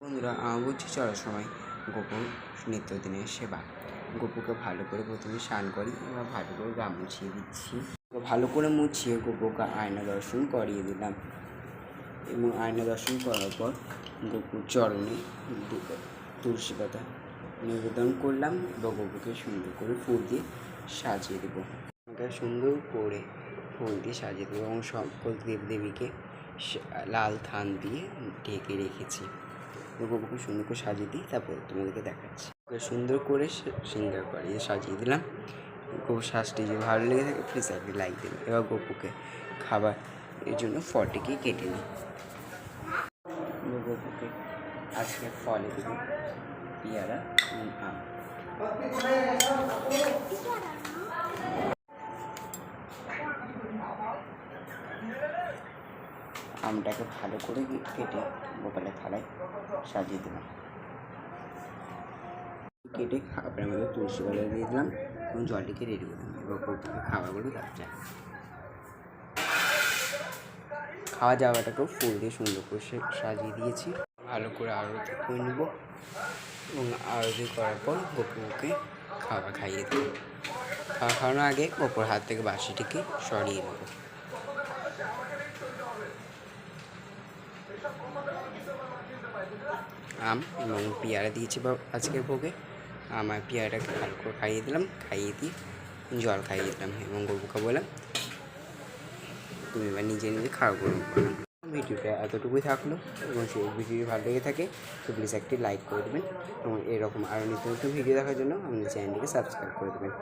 বন্ধুরা, বলছি চলার সময় গোপুর নিত্যদিনের সেবা। গোপুকে ভালো করে প্রথমে স্নান করি, এবার ভালো করে গা মুছিয়ে দিচ্ছি। ভালো করে মুছিয়ে গোপুকে আয়না দর্শন করিয়ে দিলাম এবং আয়না দর্শন করার পর গোপুর চরণে তুলসী পাতা নিবেদন করলাম এবং গোপুকে সুন্দর করে ফুল দিয়ে সাজিয়ে দেবো। সুন্দর করে ফুল দিয়ে সাজিয়ে দেবো এবং সকল দেবদেবীকে লাল থান দিয়ে ঢেকে রেখেছি। গোপুকে সুন্দর করে সাজিয়ে দিই, তারপর তোমাদেরকে দেখাচ্ছি। সুন্দর করে সিঙ্গার করিয়ে সাজিয়ে দিলাম। গোপুর সাজটি যদি ভালো লেগে থাকে প্লিজ একটি লাইক দেবেন। এবার গোপুকে খাবার এর জন্য ফলটিকে কেটে নিই। গোপুকে আজকে ফলে দেবো পেয়ারা এবং আম। আমটাকে ভালো করে কেটে গোপালের থালায় সাজিয়ে দিলাম। কেটে খাবারের মধ্যে তুলসী পাতা দিয়ে দিলাম এবং জলটিকে রেডি করে দিলাম। এবার গোপুকে খাবারগুলো দেওয়া যায়। খাওয়া যাওয়াটাকেও ফুল দিয়ে সুন্দর করে সাজিয়ে দিয়েছি। ভালো করে আরতি করে নেব এবং আরতি করার পর গোপুকে খাবার খাইয়ে দেবো। খাওয়া খাওয়ানোর আগে গোপুর হাত থেকে বাসিটিকে সরিয়ে নেব। আম এবং পেয়ারা দিয়েছি আজকের ভোগে। আমার পেয়ারাটাকে ভালো করে খাইয়ে দিলাম, খাইয়ে দিয়ে জল খাইয়ে দিলাম এবং গপুকে বললাম তুমি এবার নিজে নিজে খাওয়া করুন। ভিডিওটা এতটুকুই থাকলো এবং সেই ভিডিওটি ভালো লেগে থাকে তো প্লিজ একটি লাইক করে দেবেন এবং এরকম আরও নিত্য নতুন ভিডিও দেখার জন্য আমাদের চ্যানেলটিকে সাবস্ক্রাইব করে দেবেন।